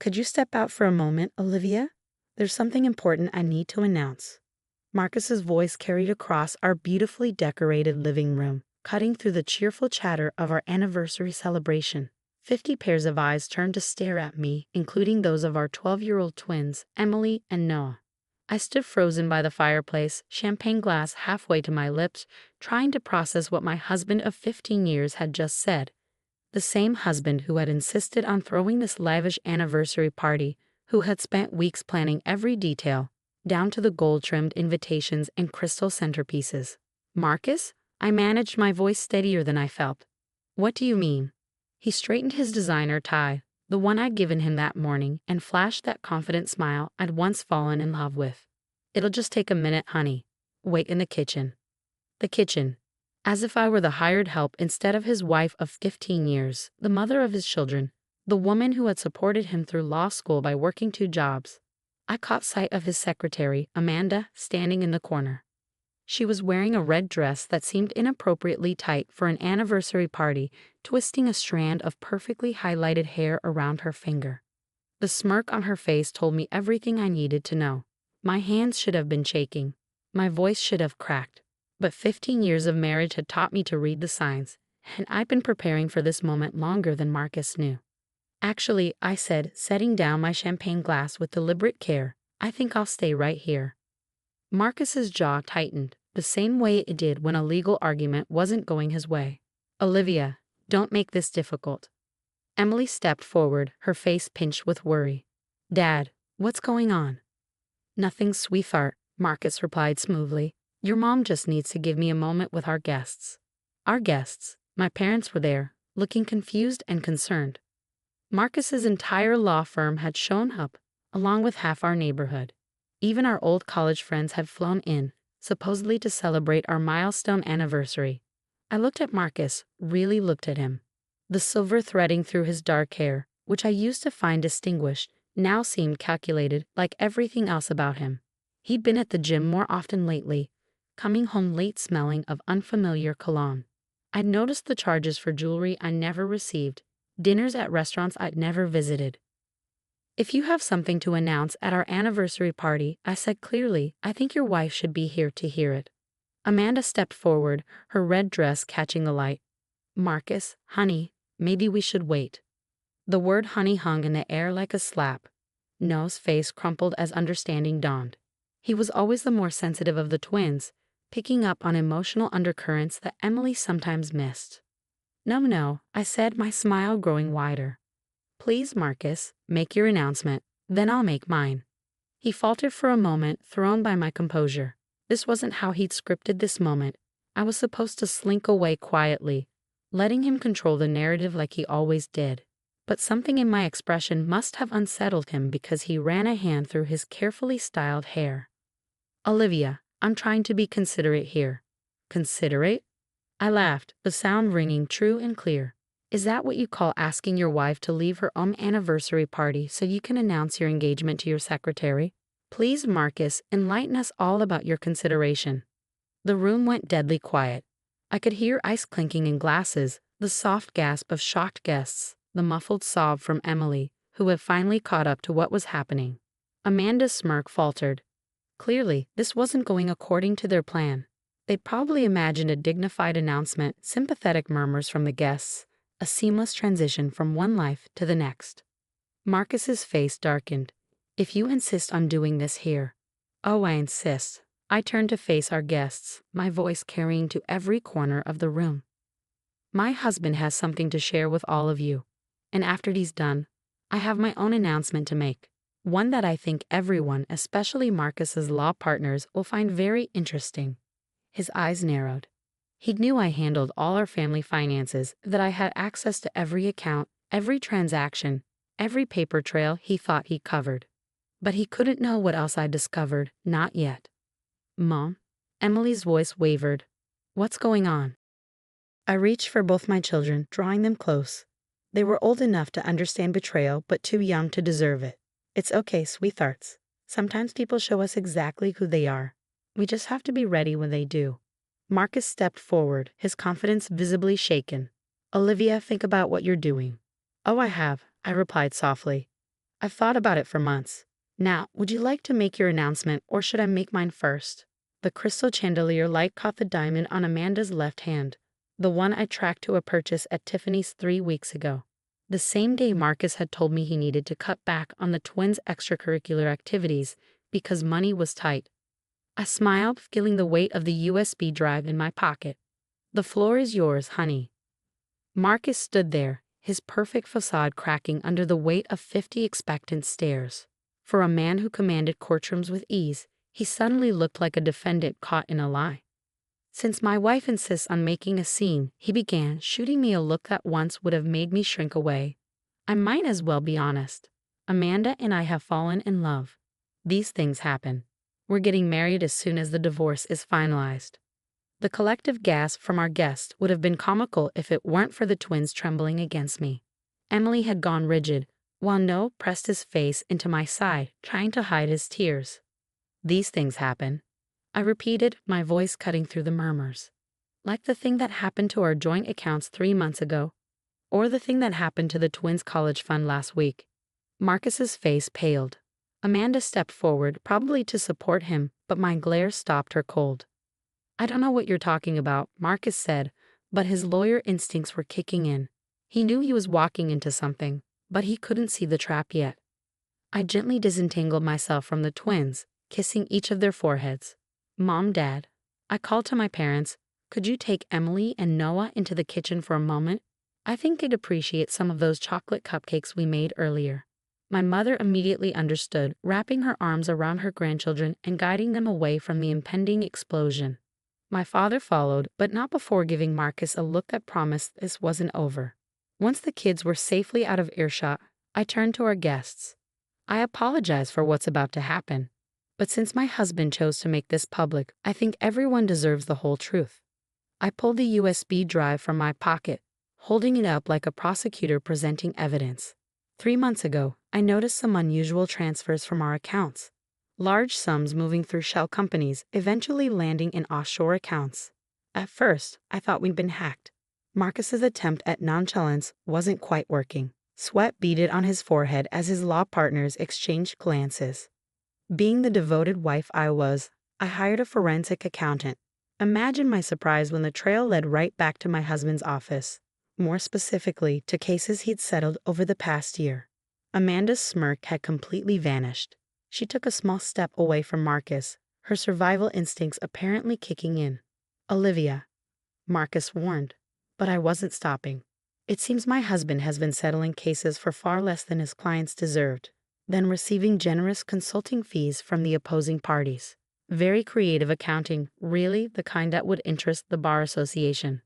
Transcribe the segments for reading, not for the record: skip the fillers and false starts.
Could you step out for a moment, Olivia? There's something important I need to announce. Marcus's voice carried across our beautifully decorated living room, cutting through the cheerful chatter of our anniversary celebration. 50 pairs of eyes turned to stare at me, including those of our 12-year-old twins, Emily and Noah. I stood frozen by the fireplace, champagne glass halfway to my lips, trying to process what my husband of 15 years had just said. The same husband who had insisted on throwing this lavish anniversary party, who had spent weeks planning every detail, down to the gold-trimmed invitations and crystal centerpieces. Marcus? I managed my voice steadier than I felt. What do you mean? He straightened his designer tie, the one I'd given him that morning, and flashed that confident smile I'd once fallen in love with. It'll just take a minute, honey. Wait in the kitchen. The kitchen. As if I were the hired help instead of his wife of 15 years, the mother of his children, the woman who had supported him through law school by working 2 jobs. I caught sight of his secretary, Amanda, standing in the corner. She was wearing a red dress that seemed inappropriately tight for an anniversary party, twisting a strand of perfectly highlighted hair around her finger. The smirk on her face told me everything I needed to know. My hands should have been shaking. My voice should have cracked. But 15 years of marriage had taught me to read the signs, and I'd been preparing for this moment longer than Marcus knew. Actually, I said, setting down my champagne glass with deliberate care, I think I'll stay right here. Marcus's jaw tightened, the same way it did when a legal argument wasn't going his way. Olivia, don't make this difficult. Emily stepped forward, her face pinched with worry. Dad, what's going on? Nothing, sweetheart, Marcus replied smoothly. Your mom just needs to give me a moment with our guests. Our guests. My parents were there, looking confused and concerned. Marcus's entire law firm had shown up, along with half our neighborhood. Even our old college friends had flown in, supposedly to celebrate our milestone anniversary. I looked at Marcus, really looked at him. The silver threading through his dark hair, which I used to find distinguished, now seemed calculated like everything else about him. He'd been at the gym more often lately, coming home late smelling of unfamiliar cologne. I'd noticed the charges for jewelry I never received, dinners at restaurants I'd never visited. If you have something to announce at our anniversary party, I said clearly, I think your wife should be here to hear it. Amanda stepped forward, her red dress catching the light. Marcus, honey, maybe we should wait. The word honey hung in the air like a slap. Noah's face crumpled as understanding dawned. He was always the more sensitive of the twins, picking up on emotional undercurrents that Emily sometimes missed. No, I said, my smile growing wider. Please, Marcus, make your announcement, then I'll make mine. He faltered for a moment, thrown by my composure. This wasn't how he'd scripted this moment. I was supposed to slink away quietly, letting him control the narrative like he always did. But something in my expression must have unsettled him because he ran a hand through his carefully styled hair. Olivia, I'm trying to be considerate here. Considerate? I laughed, the sound ringing true and clear. Is that what you call asking your wife to leave her own anniversary party so you can announce your engagement to your secretary? Please, Marcus, enlighten us all about your consideration. The room went deadly quiet. I could hear ice clinking in glasses, the soft gasp of shocked guests, the muffled sob from Emily, who had finally caught up to what was happening. Amanda's smirk faltered. Clearly, this wasn't going according to their plan. They'd probably imagined a dignified announcement, sympathetic murmurs from the guests, a seamless transition from one life to the next. Marcus's face darkened. If you insist on doing this here. Oh, I insist. I turned to face our guests, my voice carrying to every corner of the room. My husband has something to share with all of you. And after he's done, I have my own announcement to make. One that I think everyone, especially Marcus's law partners, will find very interesting. His eyes narrowed. He knew I handled all our family finances, that I had access to every account, every transaction, every paper trail he thought he covered. But he couldn't know what else I'd discovered, not yet. Mom? Emily's voice wavered. What's going on? I reached for both my children, drawing them close. They were old enough to understand betrayal, but too young to deserve it. It's okay, sweethearts. Sometimes people show us exactly who they are. We just have to be ready when they do. Marcus stepped forward, his confidence visibly shaken. Olivia, think about what you're doing. Oh, I have, I replied softly. I've thought about it for months. Now, would you like to make your announcement or should I make mine first? The crystal chandelier light caught the diamond on Amanda's left hand, the one I tracked to a purchase at Tiffany's 3 weeks ago. The same day Marcus had told me he needed to cut back on the twins' extracurricular activities because money was tight. I smiled, feeling the weight of the USB drive in my pocket. The floor is yours, honey. Marcus stood there, his perfect facade cracking under the weight of 50 expectant stares. For a man who commanded courtrooms with ease, he suddenly looked like a defendant caught in a lie. Since my wife insists on making a scene, he began, shooting me a look that once would have made me shrink away. I might as well be honest. Amanda and I have fallen in love. These things happen. We're getting married as soon as the divorce is finalized. The collective gasp from our guests would have been comical if it weren't for the twins trembling against me. Emily had gone rigid, while Noah pressed his face into my side, trying to hide his tears. These things happen, I repeated, my voice cutting through the murmurs. Like the thing that happened to our joint accounts 3 months ago, or the thing that happened to the twins' college fund last week. Marcus's face paled. Amanda stepped forward, probably to support him, but my glare stopped her cold. I don't know what you're talking about, Marcus said, but his lawyer instincts were kicking in. He knew he was walking into something, but he couldn't see the trap yet. I gently disentangled myself from the twins, kissing each of their foreheads. Mom, Dad, I called to my parents, could you take Emily and Noah into the kitchen for a moment? I think they'd appreciate some of those chocolate cupcakes we made earlier. My mother immediately understood, wrapping her arms around her grandchildren and guiding them away from the impending explosion. My father followed, but not before giving Marcus a look that promised this wasn't over. Once the kids were safely out of earshot, I turned to our guests. I apologize for what's about to happen, but since my husband chose to make this public, I think everyone deserves the whole truth. I pulled the USB drive from my pocket, holding it up like a prosecutor presenting evidence. 3 months ago, I noticed some unusual transfers from our accounts. Large sums moving through shell companies, eventually landing in offshore accounts. At first, I thought we'd been hacked. Marcus's attempt at nonchalance wasn't quite working. Sweat beaded on his forehead as his law partners exchanged glances. Being the devoted wife I was, I hired a forensic accountant. Imagine my surprise when the trail led right back to my husband's office. More specifically, to cases he'd settled over the past year. Amanda's smirk had completely vanished. She took a small step away from Marcus, her survival instincts apparently kicking in. Olivia, Marcus warned, but I wasn't stopping. It seems my husband has been settling cases for far less than his clients deserved, then receiving generous consulting fees from the opposing parties. Very creative accounting, really the kind that would interest the Bar Association.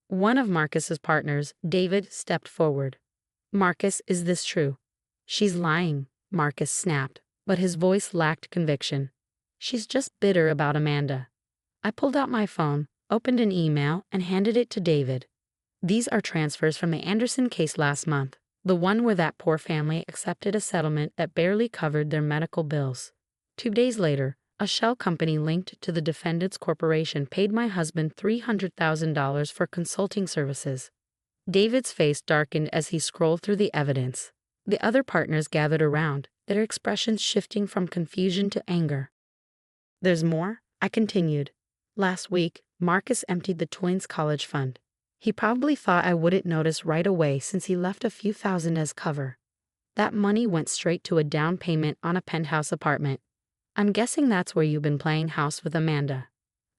One of Marcus's partners, David, stepped forward. Marcus, is this true? She's lying, Marcus snapped, but his voice lacked conviction. She's just bitter about Amanda. I pulled out my phone, opened an email, and handed it to David. These are transfers from the Anderson case last month, the one where that poor family accepted a settlement that barely covered their medical bills. 2 days later, a shell company linked to the defendant's corporation paid my husband $300,000 for consulting services. David's face darkened as he scrolled through the evidence. The other partners gathered around, their expressions shifting from confusion to anger. There's more, I continued. Last week, Marcus emptied the twins' college fund. He probably thought I wouldn't notice right away since he left a few thousand as cover. That money went straight to a down payment on a penthouse apartment. I'm guessing that's where you've been playing house with Amanda.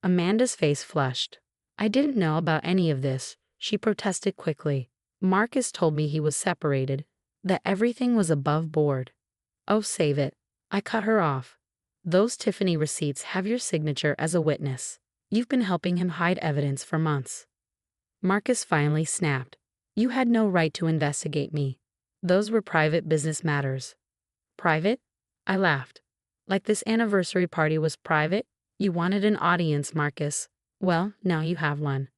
Amanda's face flushed. I didn't know about any of this, she protested quickly. Marcus told me he was separated, that everything was above board. Oh, save it. I cut her off. Those Tiffany receipts have your signature as a witness. You've been helping him hide evidence for months. Marcus finally snapped. You had no right to investigate me. Those were private business matters. Private? I laughed. Like this anniversary party was private? You wanted an audience, Marcus. Well, now you have one.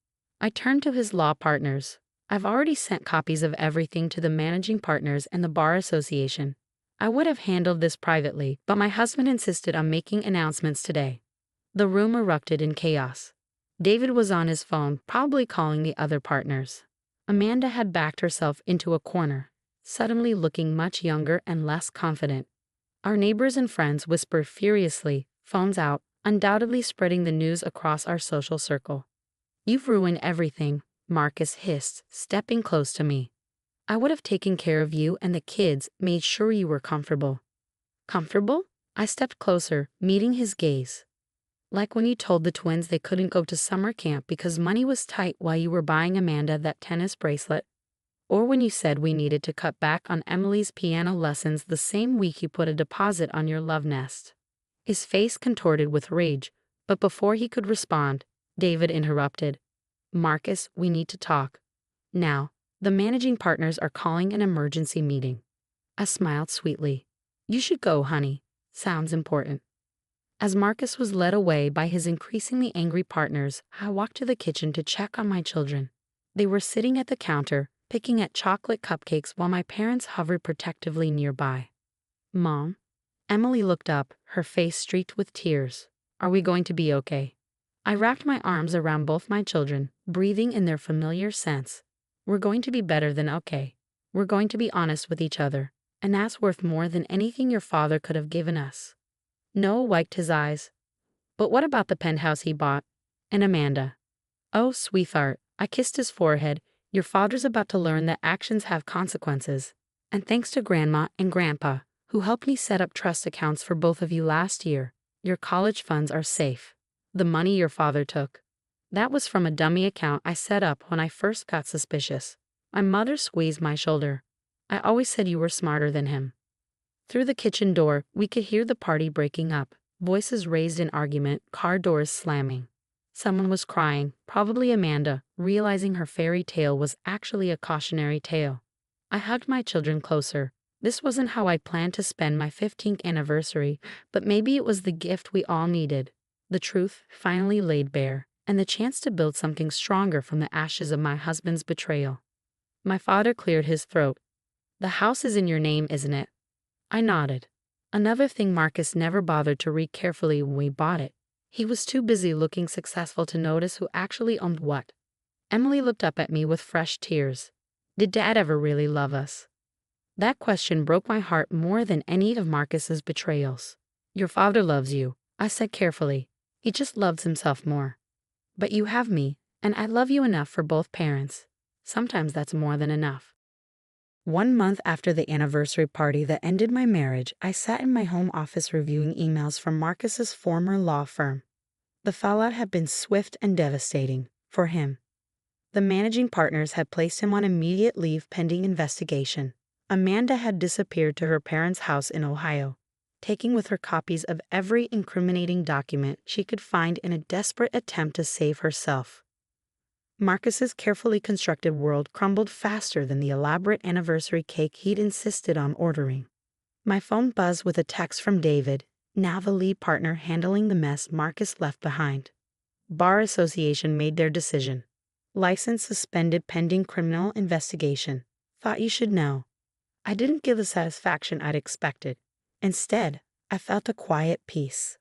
I turned to his law partners. I've already sent copies of everything to the managing partners and the Bar Association. I would have handled this privately, but my husband insisted on making announcements today. The room erupted in chaos. David was on his phone, probably calling the other partners. Amanda had backed herself into a corner. suddenly looking much younger and less confident. Our neighbors and friends whispered furiously, phones out, undoubtedly spreading the news across our social circle. "You've ruined everything," Marcus hissed, stepping close to me. "I would have taken care of you and the kids, made sure you were comfortable." "Comfortable?" I stepped closer, meeting his gaze. "Like when you told the twins they couldn't go to summer camp because money was tight while you were buying Amanda that tennis bracelet. Or when you said we needed to cut back on Emily's piano lessons the same week you put a deposit on your love nest." His face contorted with rage, but before he could respond, David interrupted. "Marcus, we need to talk. Now, the managing partners are calling an emergency meeting." I smiled sweetly. "You should go, honey. Sounds important." As Marcus was led away by his increasingly angry partners, I walked to the kitchen to check on my children. They were sitting at the counter, picking at chocolate cupcakes while my parents hovered protectively nearby. "Mom?" Emily looked up, her face streaked with tears. "Are we going to be okay?" I wrapped my arms around both my children, breathing in their familiar sense. "We're going to be better than okay. We're going to be honest with each other, and that's worth more than anything your father could have given us." Noah wiped his eyes. "But what about the penthouse he bought? And Amanda?" "Oh, sweetheart," I kissed his forehead, "your father's about to learn that actions have consequences. And thanks to Grandma and Grandpa, who helped me set up trust accounts for both of you last year, your college funds are safe. The money your father took, that was from a dummy account I set up when I first got suspicious." My mother squeezed my shoulder. "I always said you were smarter than him." Through the kitchen door, we could hear the party breaking up, voices raised in argument, car doors slamming. Someone was crying, probably Amanda, realizing her fairy tale was actually a cautionary tale. I hugged my children closer. This wasn't how I planned to spend my 15th anniversary, but maybe it was the gift we all needed. The truth finally laid bare, and the chance to build something stronger from the ashes of my husband's betrayal. My father cleared his throat. "The house is in your name, isn't it?" I nodded. Another thing Marcus never bothered to read carefully when we bought it. He was too busy looking successful to notice who actually owned what. Emily looked up at me with fresh tears. "Did Dad ever really love us?" That question broke my heart more than any of Marcus's betrayals. "Your father loves you," I said carefully. "He just loves himself more. But you have me, and I love you enough for both parents. Sometimes that's more than enough." 1 month after the anniversary party that ended my marriage, I sat in my home office reviewing emails from Marcus's former law firm. The fallout had been swift and devastating for him. The managing partners had placed him on immediate leave pending investigation. Amanda had disappeared to her parents' house in Ohio, taking with her copies of every incriminating document she could find in a desperate attempt to save herself. Marcus's carefully constructed world crumbled faster than the elaborate anniversary cake he'd insisted on ordering. My phone buzzed with a text from David, now the lead partner handling the mess Marcus left behind. Bar Association made their decision. License suspended pending criminal investigation. Thought you should know. I didn't give the satisfaction I'd expected. Instead, I felt a quiet peace.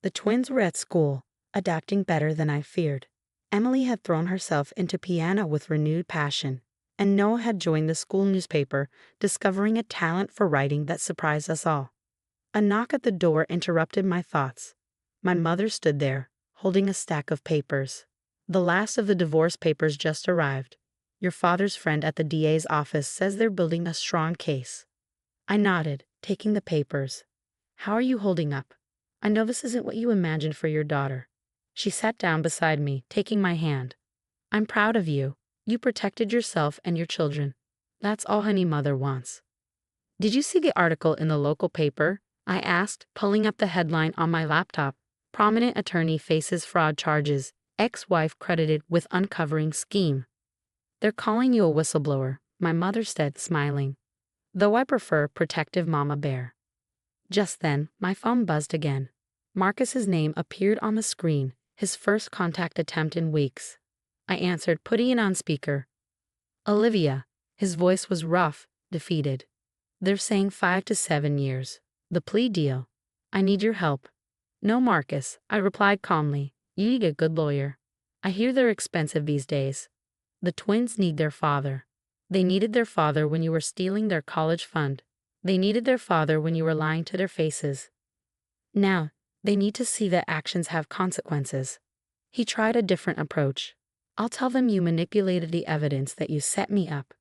The twins were at school, adapting better than I feared. Emily had thrown herself into piano with renewed passion, and Noah had joined the school newspaper, discovering a talent for writing that surprised us all. A knock at the door interrupted my thoughts. My mother stood there, holding a stack of papers. "The last of the divorce papers just arrived. Your father's friend at the DA's office says they're building a strong case." I nodded, taking the papers. "How are you holding up? I know this isn't what you imagined for your daughter." She sat down beside me, taking my hand. "I'm proud of you. You protected yourself and your children. That's all any mother wants." "Did you see the article in the local paper?" I asked, pulling up the headline on my laptop. "Prominent attorney faces fraud charges. Ex-wife credited with uncovering scheme." "They're calling you a whistleblower," my mother said, smiling. "Though I prefer protective mama bear." Just then, my phone buzzed again. Marcus's name appeared on the screen, his first contact attempt in weeks. I answered, putting it on speaker. "Olivia." His voice was rough, defeated. "They're saying 5 to 7 years. The plea deal. I need your help." "No, Marcus," I replied calmly. "You need a good lawyer. I hear they're expensive these days. The twins need their father." They needed their father when you were stealing their college fund. They needed their father when you were lying to their faces. Now, they need to see that actions have consequences. He tried a different approach. I'll tell them you manipulated the evidence, that you set me up.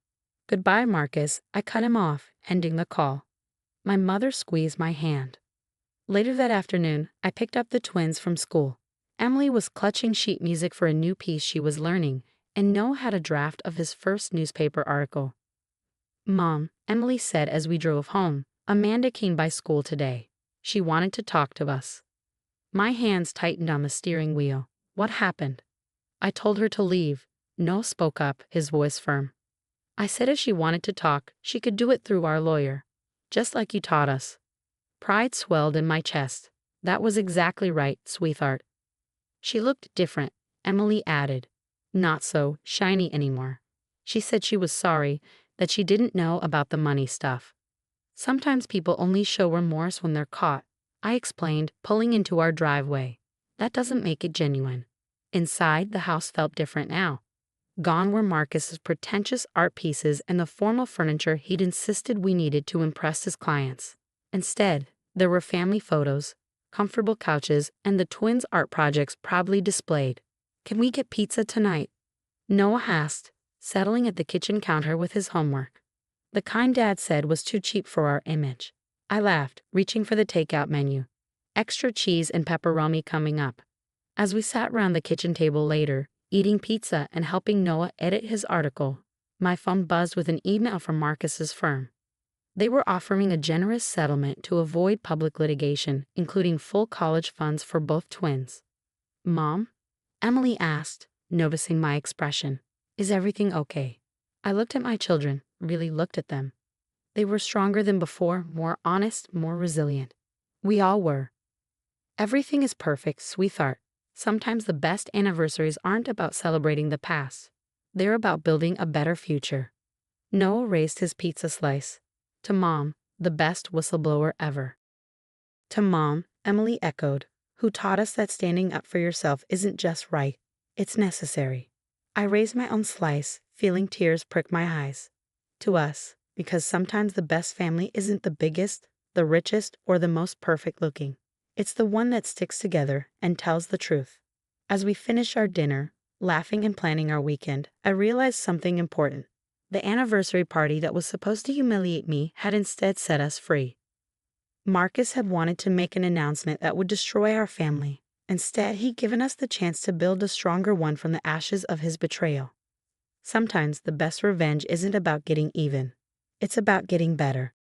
Goodbye, Marcus. I cut him off, ending the call. My mother squeezed my hand. Later that afternoon, I picked up the twins from school. Emily was clutching sheet music for a new piece she was learning, and Noah had a draft of his first newspaper article. Mom, Emily said as we drove home, Amanda came by school today. She wanted to talk to us. My hands tightened on the steering wheel. What happened? I told her to leave. Noah spoke up, his voice firm. I said if she wanted to talk, she could do it through our lawyer. Just like you taught us. Pride swelled in my chest. That was exactly right, sweetheart. She looked different, Emily added. Not so shiny anymore. She said she was sorry, that she didn't know about the money stuff. Sometimes people only show remorse when they're caught, I explained, pulling into our driveway. That doesn't make it genuine. Inside, the house felt different now. Gone were Marcus's pretentious art pieces and the formal furniture he'd insisted we needed to impress his clients. Instead, there were family photos, comfortable couches, and the twins' art projects proudly displayed. Can we get pizza tonight? Noah asked, settling at the kitchen counter with his homework. The kind Dad said was too cheap for our image. I laughed, reaching for the takeout menu. Extra cheese and pepperoni coming up. As we sat round the kitchen table later, eating pizza and helping Noah edit his article, my phone buzzed with an email from Marcus's firm. They were offering a generous settlement to avoid public litigation, including full college funds for both twins. Mom? Emily asked, noticing my expression. Is everything okay? I looked at my children, really looked at them. They were stronger than before, more honest, more resilient. We all were. Everything is perfect, sweetheart. Sometimes the best anniversaries aren't about celebrating the past. They're about building a better future. Noah raised his pizza slice. To Mom, the best whistleblower ever. To Mom, Emily echoed, who taught us that standing up for yourself isn't just right, it's necessary. I raised my own slice, feeling tears prick my eyes. To us, because sometimes the best family isn't the biggest, the richest, or the most perfect looking. It's the one that sticks together and tells the truth. As we finished our dinner, laughing and planning our weekend, I realized something important. The anniversary party that was supposed to humiliate me had instead set us free. Marcus had wanted to make an announcement that would destroy our family. Instead, he'd given us the chance to build a stronger one from the ashes of his betrayal. Sometimes the best revenge isn't about getting even. It's about getting better.